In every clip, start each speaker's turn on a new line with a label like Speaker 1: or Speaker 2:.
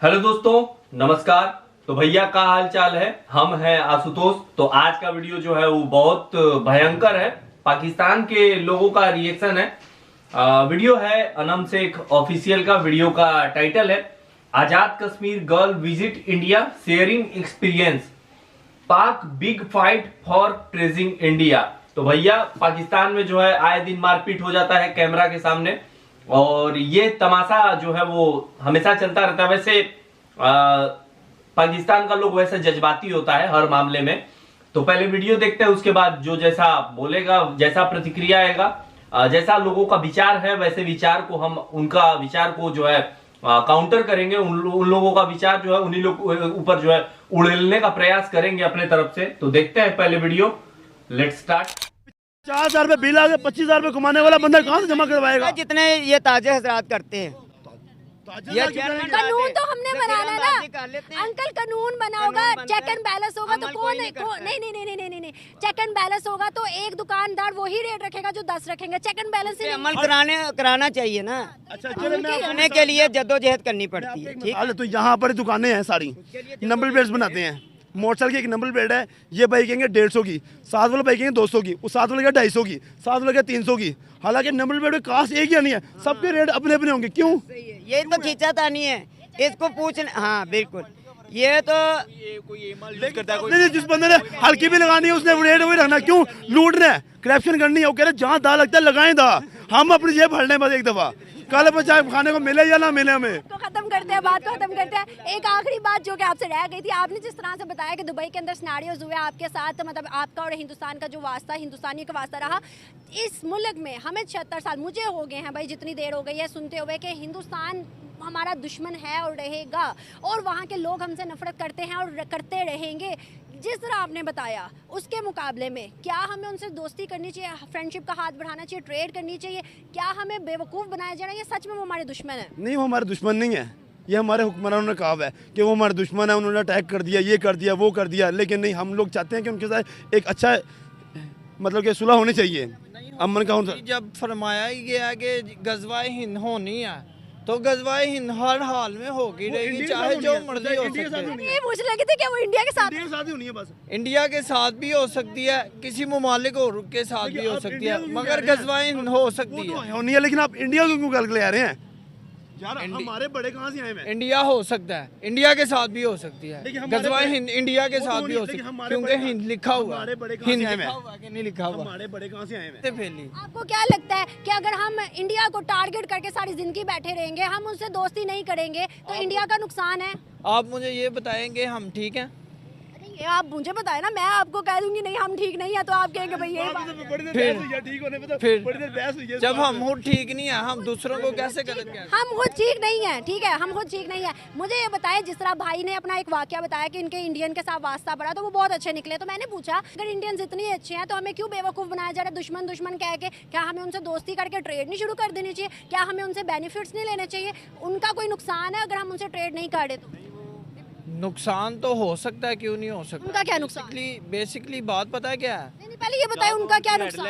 Speaker 1: Hello दोस्तों, नमस्कार। तो भैया का हाल चाल है। हम हैं आशुतोष। तो आज का वीडियो जो है वो बहुत भयंकर है। पाकिस्तान के लोगों का रिएक्शन है। वीडियो है अनम शेख ऑफिशियल का। वीडियो का टाइटल है Azad Kashmir girl visit India sharing experience, Pak big fight for praising India. तो भैया पाकिस्तान में जो है आए दिन मारपीट हो जाता है कैमरा के सामने, और ये तमाशा जो है वो हमेशा चलता रहता है। वैसे पाकिस्तान का लोग वैसे जज्बाती होता है हर मामले में। तो पहले वीडियो देखते हैं, उसके बाद जो जैसा बोलेगा, जैसा प्रतिक्रिया आएगा, जैसा लोगों का विचार है, वैसे विचार को हम उनका विचार को जो है काउंटर करेंगे। उन लोगों का विचार जो है उन्हीं लोग ऊपर जो है उड़ेलने का प्रयास करेंगे अपने तरफ से। तो देखते हैं पहले वीडियो। Let's start.
Speaker 2: 4,000 रुपए बिल आ गए, 25,000 रुपए कमाने वाला बंदा कहाँ से जमा करवाएगा?
Speaker 3: जितने ये ताजे हजरात करते हैं। ये
Speaker 4: कानून तो हमने बनाना ना अंकल, कानून बना होगा, चेक एंड बैलेंस होगा तो कौन नहीं, चेक एंड बैलेंस होगा तो एक दुकानदार वही रेट रखेगा जो 10 रखेंगे। चेक एंड बैलेंस से
Speaker 3: अमल कराना चाहिए ना।
Speaker 2: अच्छा
Speaker 3: करने के लिए जद्दोजहद करनी पड़ती है। ठीक है,
Speaker 2: तो यहाँ पर दुकानें हैं सारी, नंबर प्लेट्स बनाते हैं। मोटरसाइकिल की एक नंबर प्लेट है, ये बाइक कहेंगे 150 की, साथ वाला बाइक कहेंगे 200 की, उस साथ वाले का 250 की, साथ वाले का 300 की। हालांकि नंबर प्लेट में कास्ट एक ही नहीं है, सबके रेट अपने अपने होंगे। क्यों?
Speaker 3: ये तो खींचातानी है, इसको पूछना। हाँ बिल्कुल, ये तो
Speaker 2: नहीं, जिस बंदे ने हल्की भी लगानी है उसने रेट वही रखना। क्यों लूट रहे हैं, करप्शन करनी है। वो कह रहे जहाँ दा लगता है लगाएं दा, हम अपनी जेब भरने बस एक दफा, कल बचा खाने को मिले या ना मिले हमें।
Speaker 4: तो खत्म करते हैं, बात को खत्म करते हैं। एक आखिरी बात जो कि आपसे रह गई थी, आपने जिस तरह से बताया कि दुबई के अंदर सिनेरियोज हुए आपके साथ, मतलब आपका और हिंदुस्तान का जो वास्ता, हिंदुस्तानियों का वास्ता रहा। इस मुल्क में हमें 76 साल मुझे हो गए हैं भाई, जितनी देर हो गई है सुनते हुए कि हिंदुस्तान हमारा दुश्मन है और रहेगा, और वहाँ के लोग हमसे नफरत करते हैं और करते रहेंगे। जिस तरह आपने बताया उसके मुकाबले में क्या हमें उनसे दोस्ती करनी चाहिए, फ्रेंडशिप का हाथ बढ़ाना चाहिए, ट्रेड करनी चाहिए? क्या हमें बेवकूफ़ बनाया जा रहा है? ये सच में वो हमारे दुश्मन है?
Speaker 2: नहीं, वो हमारे दुश्मन नहीं है। ये हमारे हुक्मरानों ने कहा है कि वो हमारे दुश्मन है, उन्होंने अटैक कर दिया, ये कर दिया, वो कर दिया। लेकिन नहीं, हम लोग चाहते हैं कि उनके साथ एक अच्छा मतलब कि सुलह होनी चाहिए, अमन का।
Speaker 5: जब फरमाया ही गया कि गजवाए हिंद होनी है तो गजवाए हिंद हर हाल में होगी रहेगी, चाहे जो मर्जी हो सकती है।
Speaker 4: ये पूछ लगी थी कि वो इंडिया के साथ
Speaker 2: ही होनी है बस।
Speaker 5: इंडिया के साथ भी हो सकती है, किसी ममालिक और के साथ भी हो सकती है, मगर गजवाए हिंद हो सकती है।
Speaker 2: होनी है, लेकिन आप इंडिया को क्यों गलत ले आ रहे हैं यार? हमारे बड़े कहाँ से आए हैं?
Speaker 5: इंडिया हो सकता है, इंडिया के साथ भी हो सकती है, गजवाए हिंद इंडिया के साथ भी हो सकती है, क्योंकि हिंद लिखा हुआ है। हिंद लिखा हुआ कि नहीं लिखा हुआ?
Speaker 2: हमारे बड़े कहाँ से आए हैं?
Speaker 5: फैली।
Speaker 4: आपको क्या लगता है कि अगर हम इंडिया को टारगेट करके सारी जिंदगी बैठे रहेंगे, हम उनसे दोस्ती नहीं करेंगे तो इंडिया का नुकसान है?
Speaker 5: आप मुझे ये बताएंगे हम ठीक हैं?
Speaker 4: ये आप मुझे बताए ना, मैं आपको कह दूंगी नहीं हम ठीक नहीं है तो आप कहेंगे भाई ये
Speaker 5: फिर जब हम खुद ठीक नहीं है, हम दूसरों को कैसे गलत कहें?
Speaker 4: हम खुद ठीक नहीं है, ठीक है, हम खुद ठीक नहीं है। मुझे ये बताया, जिस तरह भाई ने अपना एक वाकया बताया कि इनके इंडियन के साथ वास्ता पड़ा तो वो बहुत अच्छे निकले। तो मैंने पूछा अगर इंडियंस इतने अच्छे हैं तो हमें क्यों बेवकूफ़ बनाया जा रहा है दुश्मन दुश्मन कह के? क्या हमें उनसे दोस्ती करके ट्रेड नहीं शुरू कर देनी चाहिए? क्या हमें उनसे बेनिफिट्स नहीं लेने चाहिए? उनका कोई नुकसान है अगर हम उनसे ट्रेड नहीं कर रहे तो?
Speaker 5: नुकसान तो हो सकता है, क्यों नहीं हो सकता?
Speaker 4: उनका क्या नुकसान?
Speaker 5: बेसिकली बात पता है क्या है?
Speaker 4: नहीं, पहले ये बताए उनका क्या नुकसान?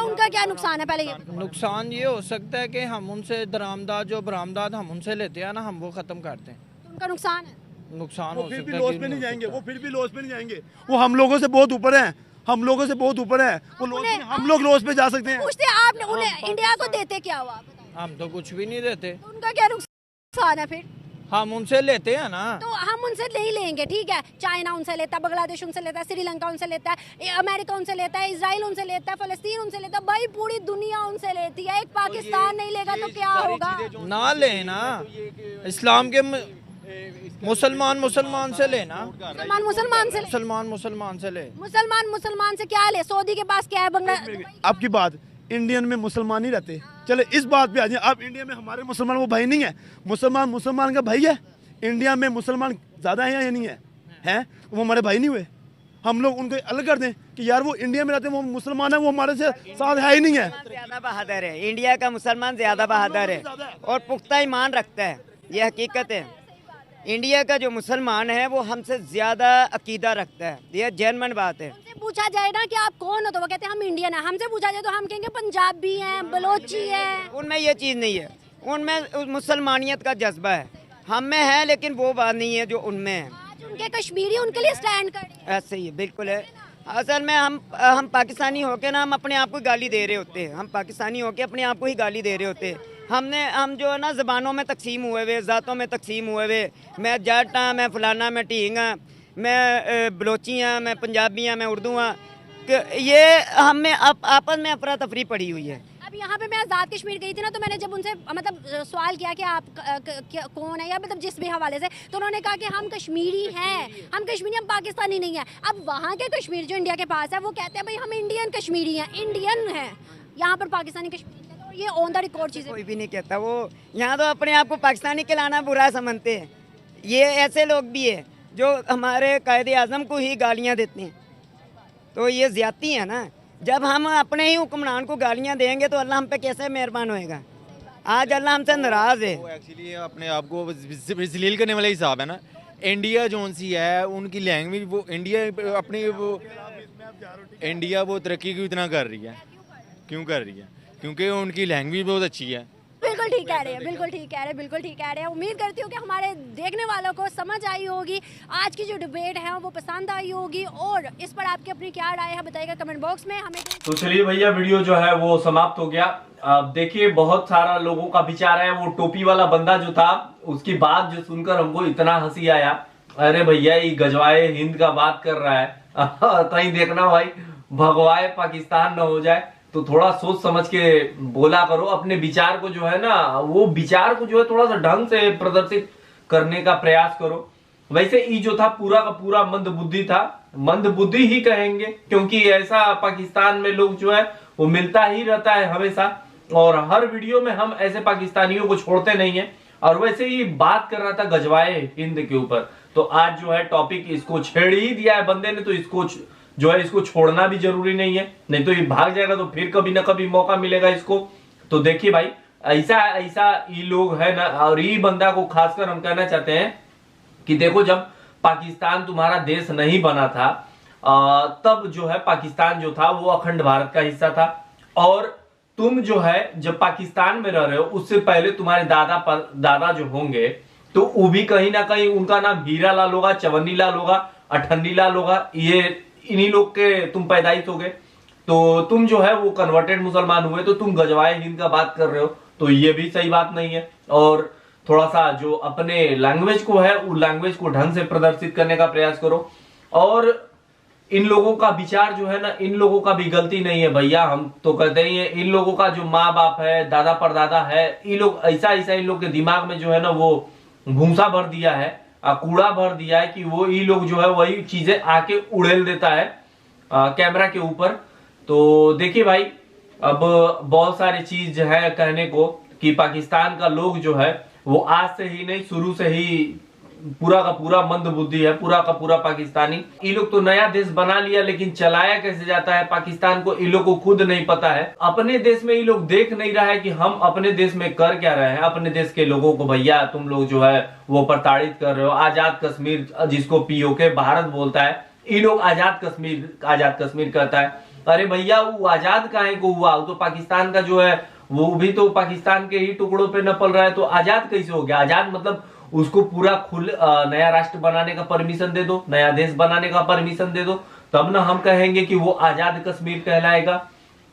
Speaker 4: उनका क्या नुकसान है पहले ये?
Speaker 5: नुकसान ये हो सकता है कि हम उनसे दरामदाद जो बरामदाद हम उनसे लेते हैं ना, हम वो खत्म करते हैं।
Speaker 4: तो उनका नुकसान है?
Speaker 5: नुकसान
Speaker 2: वो
Speaker 5: हो
Speaker 2: फिर भी
Speaker 5: सकता है,
Speaker 2: लॉस पे नहीं जाएंगे, वो फिर भी लॉस पे नहीं जाएंगे। वो हम लोगों से बहुत ऊपर है, हम लोगों से बहुत ऊपर है। वो लॉस में, हम लोग लॉस पे जा सकते हैं।
Speaker 4: पूछते आपने उन्हें इंडिया को देते क्या हुआ?
Speaker 5: हम तो कुछ भी नहीं देते।
Speaker 4: तो उनका क्या नुकसान है फिर?
Speaker 5: हम उनसे लेते हैं ना।
Speaker 4: तो हम उनसे नहीं लेंगे, ठीक है। चाइना उनसे लेता है, बांग्लादेश उनसे लेता है, श्रीलंका उनसे लेता है, अमेरिका उनसे लेता है, इजराइल उनसे लेता है, फलस्तीन उनसे लेता है, भाई पूरी दुनिया उनसे लेती है। एक पाकिस्तान नहीं लेगा तो क्या होगा?
Speaker 5: ना लेना, इस्लाम के मुसलमान से लेना, मुसलमान से ले।
Speaker 4: मुसलमान से क्या ले? सऊदी के पास क्या है? बांग्लादेश।
Speaker 2: आपकी बात, इंडियन में मुसलमान ही रहते। चले इस बात पे आ जाए, आप इंडिया में हमारे मुसलमान वो भाई नहीं है? मुसलमान का भाई है। इंडिया में मुसलमान ज्यादा है या नहीं है? हैं? वो हमारे भाई नहीं हुए? हम लोग उनको अलग कर दें कि यार वो इंडिया में रहते हैं, वो मुसलमान है, वो हमारे से साथ है ही नहीं है।
Speaker 3: ज्यादा बहादुर है, इंडिया का मुसलमान ज्यादा बहादुर है और पुख्ता ईमान रखता है, ये हकीकत है। इंडिया का जो मुसलमान है वो हमसे ज्यादा अकीदा रखता है, ये जेन्युइन बात है।
Speaker 4: उनसे पूछा जाए ना कि आप कौन हो तो वो कहते हैं हम इंडियन है। हमसे पूछा जाए तो हम कहेंगे पंजाबी हैं, बलोची हैं।
Speaker 3: उनमें ये चीज़ नहीं है, उनमें मुसलमानियत का जज्बा है, हम में है लेकिन वो बात नहीं है जो उनमें है।
Speaker 4: आज उनके कश्मीरी उनके लिए स्टैंड कर रहे हैं।
Speaker 3: ऐसे ही बिल्कुल है। असल में हम पाकिस्तानी होके ना हम अपने आप को गाली दे रहे होते हैं, हम पाकिस्तानी होके अपने आप को ही गाली दे रहे होते हैं। हम जो है ना ज़बानों में तकसीम हुए हुए, ज़ातों में तकसीम हुए हुए, मैं जट हाँ, मैं फलाना, मैं ढींग हाँ, मैं बलोची हाँ, मैं पंजाबी हाँ, मैं उर्दू हाँ, ये हमें आपस में अफरा तफरी पड़ी हुई है।
Speaker 4: अब यहाँ पे मैं आज़ाद कश्मीर गई थी ना, तो मैंने जब उनसे मतलब सवाल किया कि आप कौन है या मतलब जिस भी हवाले से, तो उन्होंने कहा कि हम कश्मीरी हैं, हम कश्मीरी, हम पाकिस्तानी नहीं हैं। अब वहाँ के कश्मीर जो इंडिया के पास है वो कहते हैं भाई हम इंडियन कश्मीरी हैं, इंडियन हैं, यहाँ पर पाकिस्तानी कश्मीरी कहते हैं, और ये ऑन द रिकॉर्ड चीज़ें
Speaker 3: कोई भी नहीं कहता। वो यहाँ तो अपने आप को पाकिस्तानी कहलाना बुरा समझते हैं। ये ऐसे लोग भी है जो हमारे कायदे आज़म को ही गालियाँ देते हैं, तो ये ज़्यादती है ना। जब हम अपने ही हुक्मरान को गालियां देंगे तो अल्लाह हम पे कैसे मेहरबान होएगा। आज अल्लाह हमसे नाराज़ है।
Speaker 6: वो एक्चुअली अपने आप को जलील करने वाला हिसाब है ना। इंडिया जोन सी है उनकी लैंग्वेज, वो इंडिया अपनी वो इंडिया वो तरक्की क्यों इतना कर रही है, क्यों कर रही है? क्योंकि उनकी लैंग्वेज बहुत अच्छी है।
Speaker 4: बिल्कुल ठीक कह रहे हैं, बिल्कुल ठीक कह रहे हैं, बिल्कुल ठीक कह रहे हैं। उम्मीद करती हूँ कि हमारे देखने वालों को समझ आई होगी, आज की जो डिबेट है वो पसंद आई होगी, और इस पर आपकी अपनी क्या राय है बताइएगा कमेंट बॉक्स में हमें।
Speaker 1: तो चलिए भैया, वीडियो जो है वो समाप्त हो गया। अब देखिए, बहुत सारा लोगों का विचार है, वो टोपी वाला बंदा जो था उसकी बात जो सुनकर हमको इतना हंसी आया। अरे भैया, ये गजवाए हिंद का बात कर रहा है, कहीं देखना भाई भगवाए पाकिस्तान न हो जाए, तो थोड़ा सोच समझ के बोला करो। अपने विचार को जो है ना, वो विचार को जो है थोड़ा सा ढंग से प्रदर्शित करने का प्रयास करो। वैसे ये जो था पूरा का पूरा मंद बुद्धि था, मंद बुद्धि ही कहेंगे, क्योंकि ऐसा पाकिस्तान में लोग जो है वो मिलता ही रहता है हमेशा, और हर वीडियो में हम ऐसे पाकिस्तानियों को छोड़ते नहीं है। और वैसे ही बात कर रहा था गजवाए हिंद के ऊपर, तो आज जो है टॉपिक इसको छेड़ ही दिया है बंदे ने, तो इसको जो है इसको छोड़ना भी जरूरी नहीं है, नहीं तो ये भाग जाएगा, तो फिर कभी ना कभी मौका मिलेगा इसको। तो देखिए भाई, ऐसा ऐसा ये लोग है ना, और ये बंदा को खासकर हम कहना चाहते हैं कि देखो, जब पाकिस्तान तुम्हारा देश नहीं बना था तब जो है पाकिस्तान जो था वो अखंड भारत का हिस्सा था, और तुम जो है जब पाकिस्तान में रह रहे हो उससे पहले तुम्हारे दादा जो होंगे तो वो भी कहीं ना कहीं उनका नाम हीरा लाल होगा, चवन्नी लाल होगा, अठन्नी लाल होगा, ये इन्हीं लोग के तुम पैदाइश हो गए। तो तुम जो है वो कन्वर्टेड मुसलमान हुए, तो तुम गजवाए हिंद का बात कर रहे हो, तो ये भी सही बात नहीं है। और थोड़ा सा जो अपने लैंग्वेज को है उस लैंग्वेज को ढंग से प्रदर्शित करने का प्रयास करो। और इन लोगों का विचार जो है ना, इन लोगों का भी गलती नहीं है भैया, हम तो कहते ही है, इन लोगों का जो माँ बाप है, दादा परदादा है, ये लोग ऐसा इन लोग के दिमाग में जो है ना वो भूसा भर दिया है, कूड़ा भर दिया है, कि वो ये लोग जो है वही चीजें आके उड़ेल देता है कैमरा के ऊपर। तो देखिए भाई, अब बहुत सारी चीज है कहने को, कि पाकिस्तान का लोग जो है वो आज से ही नहीं, शुरू से ही पूरा का पूरा मंद बुद्धि है, पूरा का पूरा पाकिस्तानी। ये लोग तो नया देश बना लिया, लेकिन चलाया कैसे जाता है पाकिस्तान को इन लोग को खुद नहीं पता है। अपने देश में ये लोग देख नहीं रहा है कि हम अपने देश में कर क्या रहे हैं। अपने देश के लोगों को भैया तुम लोग जो है वो प्रताड़ित कर रहे हो। आजाद कश्मीर जिसको पीओके भारत बोलता है, ये लोग आजाद कश्मीर कहता है। अरे भैया, वो आजाद काहे को हुआ? वो तो पाकिस्तान का जो है वो भी तो पाकिस्तान के ही टुकड़ों पे न पल रहा है, तो आजाद कैसे हो गया? आजाद मतलब उसको पूरा नया राष्ट्र बनाने का परमिशन दे दो, नया देश बनाने का परमिशन दे दो, तब ना हम कहेंगे कि वो आजाद कश्मीर कहलाएगा।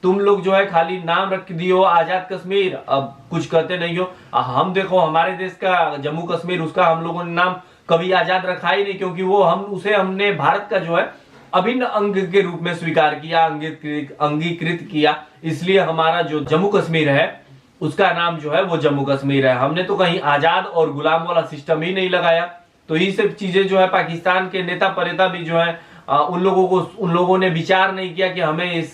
Speaker 1: तुम लोग जो है खाली नाम रख दियो आजाद कश्मीर, अब कुछ कहते नहीं हो। हम देखो हमारे देश का जम्मू कश्मीर, उसका हम लोगों ने नाम कभी आजाद रखा ही नहीं, क्योंकि वो हमने भारत का जो है अभिन्न अंग के रूप में स्वीकार किया, अंगीकृत किया। इसलिए हमारा जो जम्मू कश्मीर है उसका नाम जो है वो जम्मू कश्मीर है। हमने तो कहीं आजाद और गुलाम वाला सिस्टम ही नहीं लगाया। तो ये सब चीजें जो है पाकिस्तान के नेता परेता भी जो है उन लोगों ने विचार नहीं किया कि हमें इस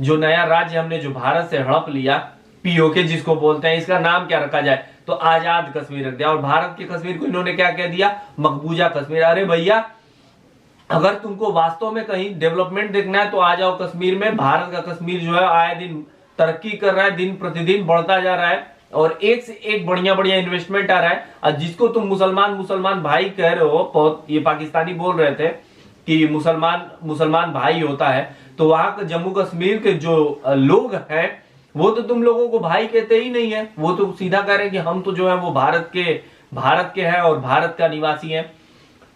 Speaker 1: जो नया राज्य हमने जो भारत से हड़प लिया, पीओके जिसको बोलते हैं, इसका नाम क्या रखा जाए? तो आजाद कश्मीर रख दिया। और भारत के कश्मीर को इन्होंने क्या कह दिया? मकबूजा कश्मीर। अरे भैया, अगर तुमको वास्तव में कहीं डेवलपमेंट देखना है तो आ जाओ कश्मीर में। भारत का कश्मीर जो है आए दिन तरक्की कर रहा है, दिन प्रतिदिन बढ़ता जा रहा है, और एक से एक बढ़िया बढ़िया इन्वेस्टमेंट आ रहा है। और जिसको तुम मुसलमान भाई कह रहे हो, ये पाकिस्तानी बोल रहे थे कि मुसलमान भाई होता है, तो वहां जम्मू कश्मीर के जो लोग हैं वो तो तुम लोगों को भाई कहते ही नहीं है, वो तो सीधा कह रहे हैं कि हम तो जो है वो भारत के हैं और भारत का निवासी हैं।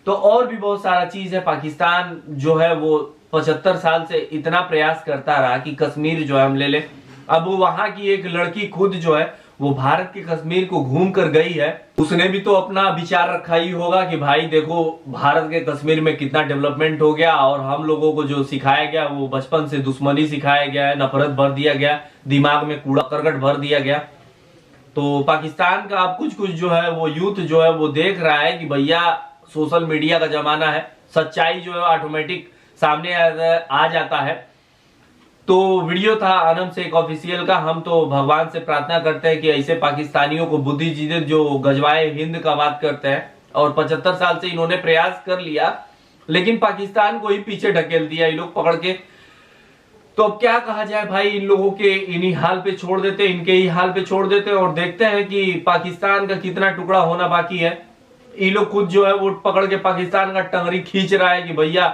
Speaker 1: तो और भी बहुत सारा चीज है। पाकिस्तान जो है वो 75 साल से इतना प्रयास करता रहा कि कश्मीर जो है हम ले ले। अब वहां की एक लड़की खुद जो है वो भारत के कश्मीर को घूम कर गई है, उसने भी तो अपना विचार रखा ही होगा कि भाई देखो भारत के कश्मीर में कितना डेवलपमेंट हो गया, और हम लोगों को जो सिखाया गया वो बचपन से दुश्मनी सिखाया गया है, नफरत भर दिया गया, दिमाग में कूड़ा करकट भर दिया गया। तो पाकिस्तान का अब कुछ कुछ जो है वो यूथ जो है वो देख रहा है कि भैया सोशल मीडिया का जमाना है, सच्चाई जो है ऑटोमेटिक सामने आ जाता है। तो वीडियो था आनंद शेख ऑफिशियल का। हम तो भगवान से प्रार्थना करते हैं कि ऐसे पाकिस्तानियों को बुद्धि जीते जो गजवाए हिंद का बात करते हैं, और 75 साल से इन्होंने प्रयास कर लिया लेकिन पाकिस्तान को ही पीछे ढकेल दिया ये लोग पकड़ के। तो अब क्या कहा जाए भाई, इन लोगों के इन्हीं हाल पे छोड़ देते, इनके ही हाल पे छोड़ देते और देखते हैं कि पाकिस्तान का कितना टुकड़ा होना बाकी है। ये लोग खुद जो है वो पकड़ के पाकिस्तान का टंगरी खींच रहा है कि भैया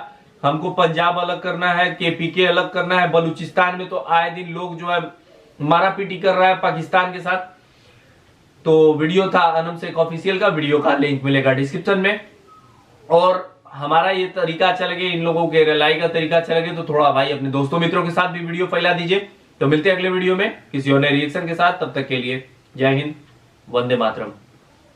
Speaker 1: हमको पंजाब अलग करना है, केपीके अलग करना है। बलूचिस्तान में तो आए दिन लोग जो है मारा पीटी कर रहा है पाकिस्तान के साथ। तो वीडियो था आनंद शेख ऑफिशियल का, वीडियो का लिंक मिलेगा डिस्क्रिप्शन में। और हमारा ये तरीका अच्छा लगे, इन लोगों के रिलाई का तरीका अच्छा लगे तो थोड़ा भाई अपने दोस्तों मित्रों के साथ भी वीडियो फैला दीजिए। तो मिलते हैं अगले वीडियो में किसी और नए रिएक्शन के साथ, तब तक के लिए जय हिंद, वंदे मातरम।